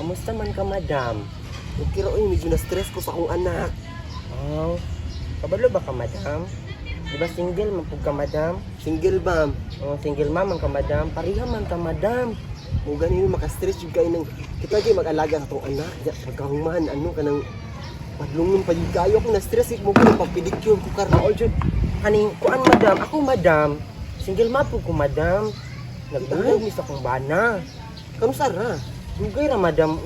Kamusta man ka, madam? Okay ra, medyo na-stress ko sa akong anak. Oh, kabalo ba ka, madam? Di ba single man pug ka, madam? Single ma'am. Oh, single man ka, madam. Pareha man ka, madam. Mo ganin maka-stress jud kay nang kita gyud mag-alaga sa atong anak. Ya pagkahuman ano kanang padlungon pa jud kayo ako na-stress mo ko pagpedicure ko karon. Mao jud kaning kuan, madam. Ako, madam. Single man pug ko, madam. Nagdulog mi sa kong bana. Kamusta ra? Dugay ra, madam.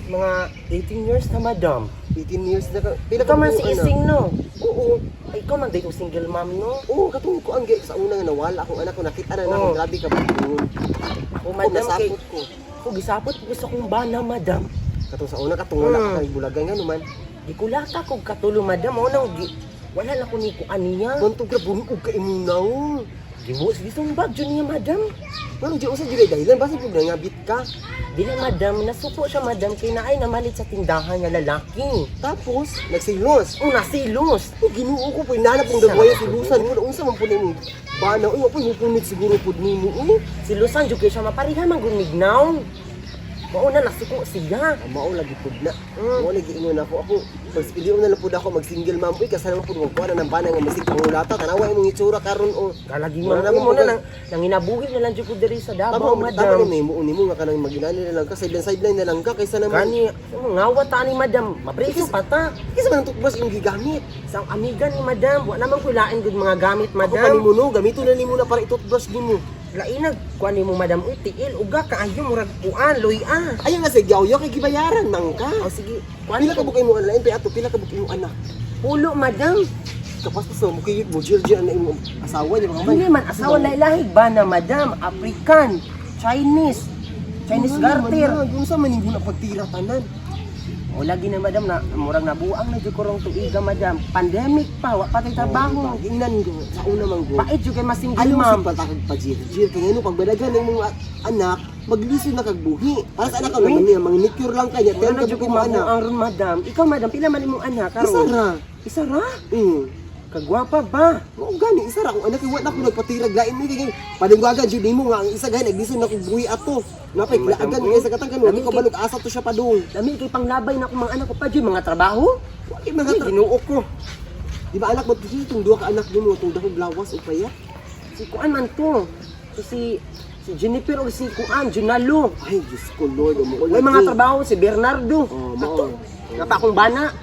Mga 18 years na, madam. 18 years na ka. Pila Ikaw man buo si ka na? Ising, no? Oo. Ay, ikaw man dito single mom, no? Oo, katong ko ang sa una nga nawala akong anak ko nakita na Oo. ako grabe ka padlungon. Ako, Ako madam, kay... nasapot ko. Ako, gisapot ko sa kong bana, madam. Katong sa una katong wala ka kay bulagay nga naman. Di ko lata kog katulo, madam. Ako nang wala na ko ni kuan niya. Bonto gra bunog ka imunaw. Gibuos bisong bag jud niya, madam. Ngano di usa jud dahilan basta pud ngabit ka. Dili, madam. Nasuko siya, madam. Kay naay namalit sa tindahan nga lalaki. Tapos nagsilos. Nasilos. Oh, Ginoo ko poy nanap ng dagway silusan mo unsa man pud mo. Bana uy poy mupunit siguro pud nimo. Silusan jud kay siya mapariha man gumignaw. Mauna nasuko siya. Mao lagi pud na. Mo lagi ingon ako pagpiliw na lang pud ako mag-single mom uy kasalanan pud mo kuha na ng bana nga masig pangulata tanawa imong itsura karon o. Galagi Wala man naman mo pag- na nang inabuhi na lang jud ko diri sa Davao, Tama madam. ni mo nga kanang maginani na lang ka sideline na lang ka kaysa naman. Gani, ngawa ta ni madam. Mapreso pa ta. Kisa man ang tukbas imong gigamit. Isang amiga ni madam. Wa naman ko lain gud mga gamit, Ako madam. kanimo no, gamito na nimo na para itutbrush nimo. Lainag kuan nimo, madam. Uy, tiil uga kaayo murag kuan, loy-a. Ayaw nga sa yaw-yaw kay gibayaran man ka. O sige, kuan Pila ka bukay mo lain pa ato pila ka bukay mo anak. pulo, madam. Kapas pa mo kay mo Georgia na imong asawa niya mga Dili man asawa lahi-lahig ba na, madam? African, Chinese, Chinese garter. Yung sa manimbo na pagtira tanan. O lagi na, madam, na murag nabuang na jud ko rong tuiga, madam. Pandemic pa, wa pa tay trabaho. Ingnan ko sa una man go. Pait jud kay masing Ano ma'am. si patakag pa Georgia kay ngano pagbadagan ng mga anak maglisin na kag buhi. Para sa anak ka naman niya manicure lang kanya Wala ten na ka jud bukay ko mo anak. mabuang ron, madam. Ikaw, madam, pila man imong anak karon? Isa ra. Isa ra? Kagwapa ba? Oo gani isa ra kung anak iwat ako nagpatirag lain mi kay padunggagan jud nimo nga ang isa gani naglisin na kog buhi ato. Napay laagan kay sa katang kanu ko balog asa to siya padung. Dami kay panglabay na akong mga anak ko pa jud mga trabaho. Wala mga Ay, Ginoo ko. Di ba anak mo itong duha ka anak nimo itong dako blawas o payat? Si kuan man to. Si Jennifer o si kuan Junalo. Ay Diyos ko Lord mo. May mga trabaho si Bernardo. Oh, Ato. mao. Nga pa akong bana.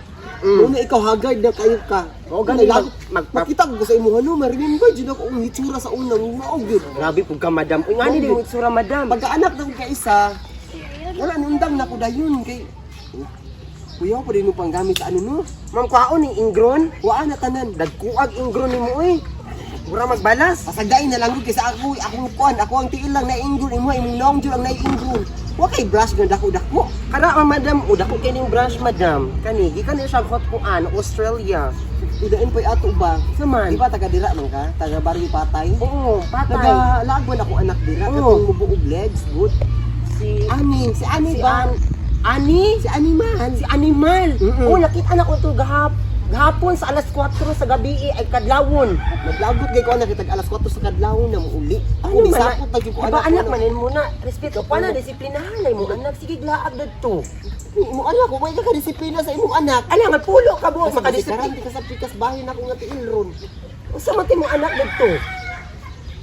Muna ikaw haggard na kayo ka. Oo, gani, Makita ko sa imo ano, ma-remember jud ako ang hitsura sa una mao gyud. Grabe pug ka, madam. Uy, ngani din yung itsura, madam. Pagka-anak na ko ka isa, wala nundang na ko dayon kay Kuya pa din mo pang gamit sa ano no? Ma'am, kuhaon ni Ingron. Wa na tanan. Dagkuag Ingron ni mo, uy. Mura magbalas. Pasagdain na lang gud kay sa akong kuan, ako ang tiil lang na ingron imong naong jud ang naingron. Wa kay brush nga dako-dako. Kara, madam. Uda ko kining brush, madam. Kanigi, kanina siya hot kuan, Australia. Idain pa'y ato ba? Saman. Di ba taga dira man ka? Taga Barrio Patay? Oo, patay. Taga lagwan ako anak dira, Oo. katong mubuog legs, good. Si Ani, si Ani ba? Ani? Si Animal. Si Animal. Mm-mm. Oh, nakita na ko to gahapon sa alas 4 sa gabi ay kadlawon. Naglagot kay ko anak kitag alas 4 sa kadlaw na muuli. Ano Ako man? sakot na gyud ko Diba, anak ko. manin mo na. Respeto pa na, disiplinahan na mo anak. Sige, glaag na to. Imong anak ko way ka disiplina sa imong anak. Alam, nga pulo ka buong Kasi makadisiplina. di ka sa pikas bahay na ako nga tiilron. Usa man ti mo anak dito.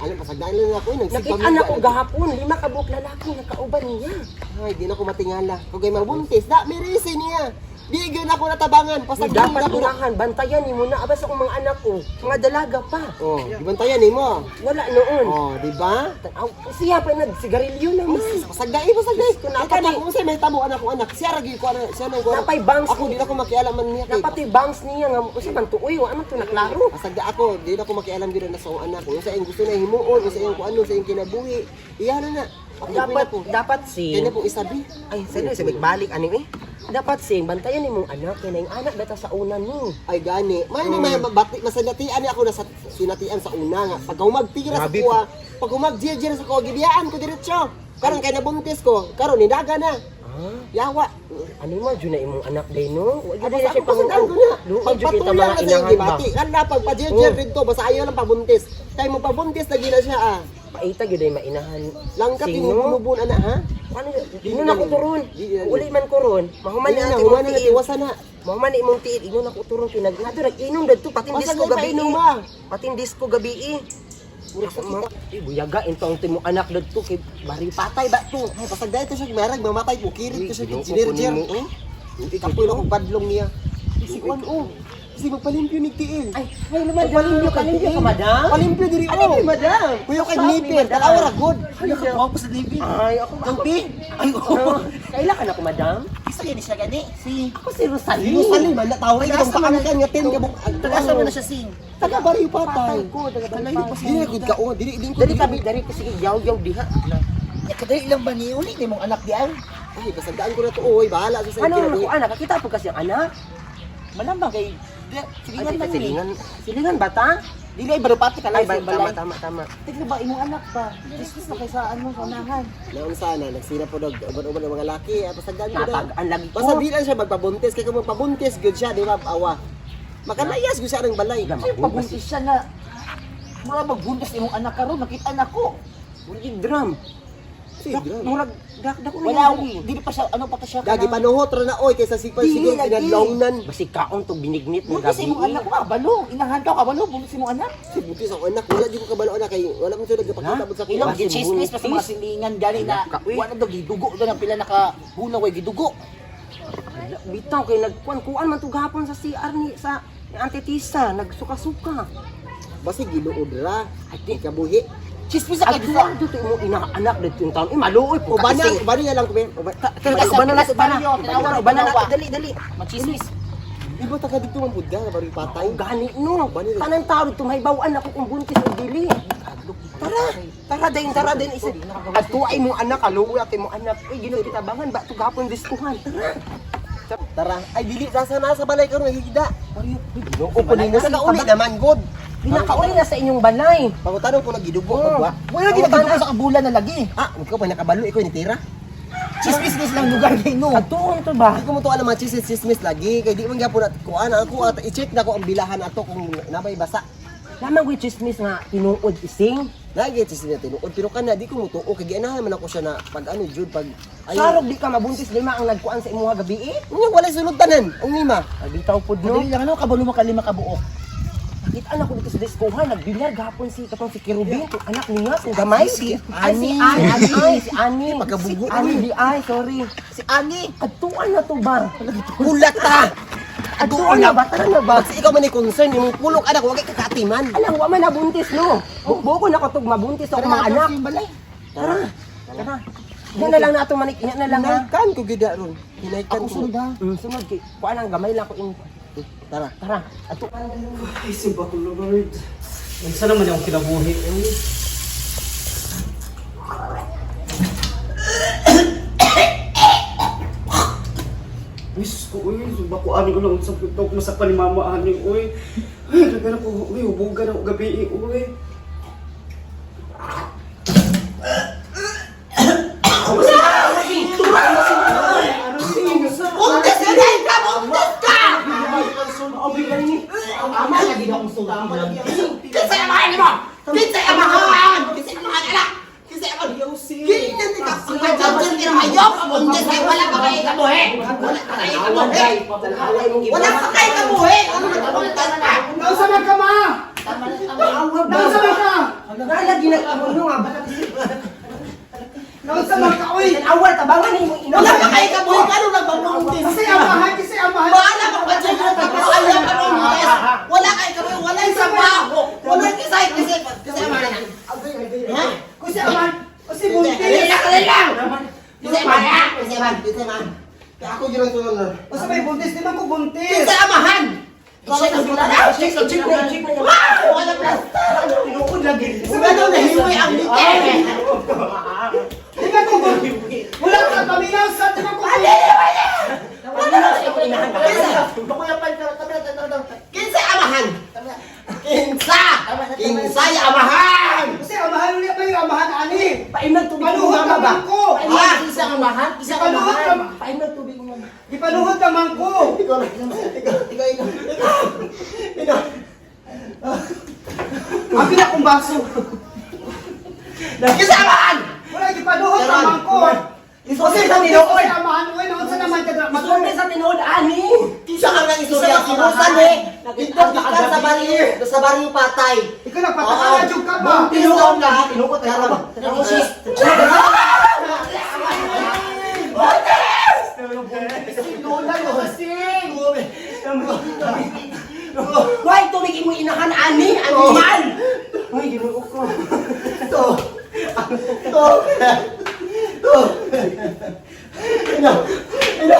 Alam pasagdain lang ako Nakita na ko gahapon, 5 ka buok lalaki na kauban niya. Ay, di na ko matingala. Kung kay mabuntis, da may reason niya. Di gyud ako natabangan Di pasagdain dapat ako. urahan, bantayan ni mo na abas akong mga anak ko. Mga dalaga pa. Oh, gibantayan nimo. Wala noon. Oh, di ba? Aw, siya pa nagsigarilyo na mo. Pasagdain. Kung Ay kani kung say may tabo anak ko anak. Siya ra gyud ko anak, siya nang ko. Napay bangs. Ako di na ko makialam man niya kay. Dapat yung bangs niya nga, kasi man tuoy, ano to naklaro. Pasagda ako, di na ko makialam gyud na sa akong anak. Kung sa iyong gusto na himuon, kung sa iyong kung ano, sa iyong kinabuhi. Iyan na. Okay, Dapat Kaya na sing. pong isabi. Ay, sige, sige, balik ani eh. Dapat sing, bantayan ni mong anak, kaya na yung anak data sa una ni. Ay gani. May may masanatian ni ako na sa sinatian sa una nga. Pag humagtira sa Grabe kuha, pag humagjiya sa kuha, gibiyaan ko diretso. Karon kay nabuntis ko, karon nidaga na. Ah, Yawa. ano mo, dyan na imong anak day no? Huwag Ano na sa siya pangunang. ko na. Luwag dyan kita Pagpatuloy mga na sa inahan ba? gibati. Kan na pag pa-jiya dito, basta ayaw lang pabuntis. Kay mo pabuntis na gina siya ah. Paita gyud ay mainahan. Langkat Sino? yung bumubun ana ha. Ano ingon ako turon. Di- Uli man ko ron. Mahuman Dili na na ati human mong na tiil. tiwasan na. Mahuman imong tiil. Ingon ako turon pinag nato nag-inom dadto pating Pasag disco na gabi. painom ba? Pating disco gabi. Murag sakit. Buyaga intong timo anak dadto kay bari patay ba to. Ay pasag dahil to siya marag mamatay po kirit ko siya Ginoo ko ginerger. nimo, oh. Kapoy lang kong badlong niya. Si Juan oh. Kasi magpalimpyo ni Tiil. Ay, madam. Palimpyo ka, madam. Palimpyo diri Ano oh. ni madam? Kuya kay Stop ni nipir, madam. talawa ra good. Ano ka po sa David? Ay, ako ba? Kampi. Ay, oo. Kailan ka na ko, madam? Isa gani siya gani. Si... Ako si Rosalie. Dino sa lima na tawag Taga itong asa man paanakan nga tin kabuk. Taga-asa mo na siya sing. Taga bariw patay. Ko, daga Talayo pa Dili siya. ko kao, dili din ko. Dari kami, dari ko sige, yaw-yaw diha. Ya kadali lang ba ni uli ni mong anak di ay? Ay, basagaan ko na to oy, bahala sa Ano kinabuhi. ko anak, kakita po kasi ang anak. Malamang kay Ay, silingan lang ni. silingan. Silingan bata? Dili ay barupati ka Ay, lang sa balay. tama. Tignan ba imong anak ba? Discuss na kay sa ano sa unahan. Naon sana nagsira po dag uban-uban ng mga laki, basagaan ko na. Natagaan lagi ko. Basta di lang siya magpabuntis kay kung magpabuntis gyud siya, di ba? Awa. Makalayas gyud siya ng balay. Kasi pabuntis siya na mga magbuntis imong anak karon nakita na ko. Wala drum. Sige, grabe. Murag, dako na Wala yan. dili pa siya ano pa siya. Gagi panuhot ra na oy kaysa sipa Dili sige lagi. pinadlongnan. Basi kaon to binignit ng Buntis gabi. imong anak ko balo. Inahan daw ka balo buntis imong anak. Si butis ang anak, wala di ko kabalo anak kay wala mo sila gapakita Ha? bud sa Ilang kuha. Basi chismis pa sa mga buntis. silingan gani na Uy. wala daw gidugo daw ng pila naka bunaw ay gidugo. Bitaw kay nagkuan man to gahapon sa CR ni sa ni Auntie Tisa, nagsuka-suka. Basi ginuod ra. Di kabuhi. Chismis sa At kadua. duwa dito imo inaanak dito yung taon. Maluoy po Ubana, kasi. ubana na lang ko ben. Uban na sa baryo, tinawag, uban na dalawa. dali. Machismis. Ibo taga dito man pud nga bari patay. Ay gani no. Bani- Kanang tao dito mahibawan ako kung buntis o dili. Tara din isa. At tuay mo anak, aluoy at mo anak. Ay Ginoo kita bangan ba to gahapon diskuhan. Tara. Tara, ay dili sa na sa balay karon higda. Ginoo O kunin sa kauli naman god. Pinakauli na sa inyong balay. Pangutanong ko nagidugo Oh. pag wa. Wala di na sa kabulan na lagi. Ah, ikaw pa nakabalo ikaw ni tira. Chismis lang lugar kay no. At tuon to ba? Di ko mo to alam mga chismis lagi kay di man gyapon at kuan ako at i-check na ko ang bilahan ato kung nabay basa. Lamang ko chismis nga tinuod ising. Lagi chismis na tinuod pero kana di ko mo tuo kay gianahan man ako siya na pag ano jud pag Sarog di ka mabuntis lima ang nagkuan sa imuha gabi eh. Unya wala sulod tanan. Ang lima. Ay bitaw pud no. Madali lang ano kabalo mo kalima kabuok. Nakita na ko dito sa diskuhan, nagbinyag gahapon si katong si Kirubin, yung anak niya, kung gamay. Si Ay, si Ani. Pagkabugo. Ani, di ay, sorry. Si Ani. Atuan na to ba? Kulat ta. Atuan na ba? Tara na ba? Kasi ikaw man ni concern yung pulok anak wag kay kakatiman. Alam, wa man nabuntis, no? Buko na ko tog mabuntis ako mga anak. Tara. Tara. Yan na lang na itong manik, yan na lang ha. Hinaykan ko gida ron. Hinaykan Ako ko. sunod ha. Sunod, kuan ang gamay lang ko in. Tara. Tara, atuan. Ay, simba ko Lord. Unsa naman yung kinabuhi? Miss ko, uy. Simba ko ani ko lang sa putok na sa panimama ani, uy. Ay, nagana ko, uy. Hubugan ako gabi, uy. Buntis ka dahil ka! Buntis ka! Ama lagi na akong sulam. Kinsa yung mga mo? Kinsa yung mga Kinsa yung mga anak? Kinsa yung mga Kinsa yung mga Ang judge ka ng hayop! Buntis kayo! Wala pa kayo kabuhi! Wala pa kayo kabuhi! Wala pa kayo kabuhi! Ano na kabuntas ka? Nausa man ka, ma! Tama na, Nausa man ka! Lagi na kamuno nga. Nausa man ka, uy! Awal, tabangan mo ino. Wala pa kayo kabuhi! Paano na babuntis? Kasi amahan, kasi amahan! Bahala ka pa dyan yung tapo! Ayaw ka nung buntis! Wala kayo kabuhi! Wala yung sabaho! Wala yung kisay! Kasi amahan! Ha? Kasi amahan! Kasi Dali buntis! lang! Dali lang! Kasi amahan! Kasi amahan! Kasi amahan! Ako gyud ang tulong na. Basta may buntis, di man ko buntis! Kinsa amahan! Check ang sila na! Check ang sila na! Wow! Wala plaster! Tinuod lagi. Wala daw nahiwi ang dike! Di man ko buntis! Wala ka paminaw sa di man ko Kinsa amahan! Kinsa! Kinsa yung amahan! Kasi amahan ulit pa yung amahan ani! Paimag tubig mo Panuhod mama ka ba? man ko! Ha? Kinsa ang amahan? Kinsa ang Panuhod ka amahan? man! Paimag tubig mo mama. Ipanuhod ka man ko! Ikaw. Abi na kong baso! Kisamahan! Wala gipaduhot naman ko. Isusay sa tinuod! Kasi amahan mo yun, sa naman ka Isusay sa tinuod, ani! Kisa ka ng istorya, sinusan eh! Ito, gikan sa baril patay! Ikaw nagpataka jud ka ba? Tinuod ka, tinukot ka ba? Why tumigin mo inahan, ani? Ano yan? Uy, ginoo ko. Ito! Ito! Ito! Ino! Ino!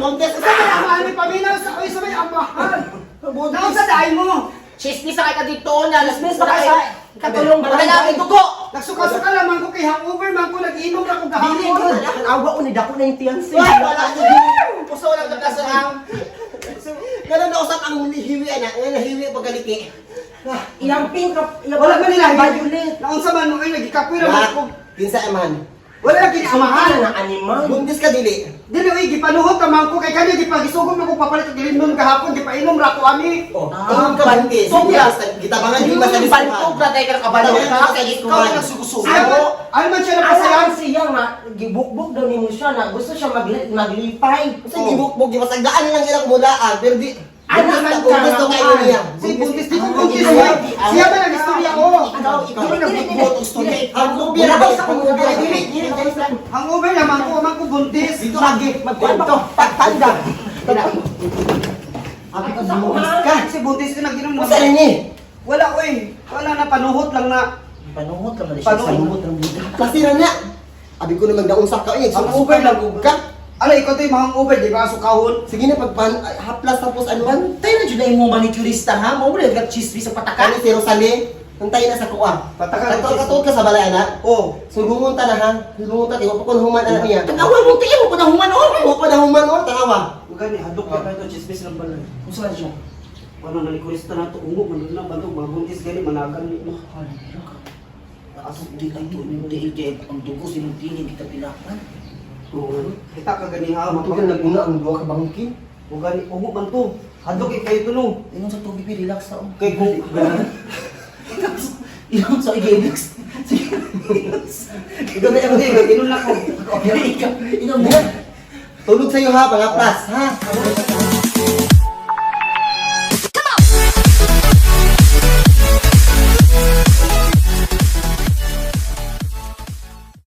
Montes ka! Amahan ni paminaw sa oy sa may amahan. Naon sa dai mo? Chismis na kayo dito na! Lasmis na kayo sa katulong barangay dugo! Nagsuka-suka naman ko kay hangover man ko nag-inom na ko Dili ko! gahapon. Ang awa ko ni dako na yung tiyansi! Wala ko din! Puso lang nagkasarang! Ganun na usap ang hiwi na, ngayon nahiwi pagkaliki. Iyamping ka. Wala man nila Violet. Naon sa man mo ay nagikapoy naman ko. Kinsa emahan. Wala lagi amahan. na animal. Buntis ka dili. Dili oy gipanuhot naman ko kay kanyo gipagisugom na ko papalit og gilinon gahapon gipainom ra ko ani. Oh, tingin ka buntis. Gitabangan di ba sa Bantog na tayo ka kabalo ka. Ikaw na nagsugusugo. Ano man siya Asahan napasayan? siya nga, gibukbuk daw ni mo siya na gusto siya maglipay. Kasi gibukbok, gimasagdaan lang ilang mulaan, pero di... Ano man ka gusto nga, kayo niya. Si buntis di ko buntis siya. Siya ba nag-istorya ko? Ikaw na nagbukbok ang story. Ang kubira ba sa kubira? Hangover naman ko buntis. Dito lagi, magkwento, pagtanda. Abi ko sa ka. Si buntis ko nag-inom Kung saan ni? Wala oy. Wala na panuhot lang na. Panuhot lang na Panuhot. ng buda. Kasi na niya. Abi ko naman daunsak ka. Hangover lang ka. Ala ikaw to yung hangover di ba sukahon? Sige na, haplas tapos ano ba? Tayo na dyan mo manicurista ha? Mo ulit nag-chismis sa patakan. Kani si Rosalie, hantay na sa kuwa. Patakan. Katulad ka sa balay na. Oh. Sulungon ta na ha. Sulungon ta, tiwa pa kung human anak niya. Tanawa mo tayo mo na human oh. Mo pa na human o, tanawa. Gani hadok ka ito chismis lang balay. Kung saan siya? Wala na likurista na to ungo man na bandog mga buntis gani managan ni. Asok di tayo hindi ang dugo sinuntingin kita pinapan. Oo. Kita ka gani ha. Matugan naguna ang duwa ka bangkin. O gani ungo man to. Hadok kayo to no. Ingon sa tubig relax ta oh. Kay ko. Ingon sa i-relax. Ikaw na yung inom na ko. Ikaw, inom na. Tulog sa'yo ha, mga pras ha.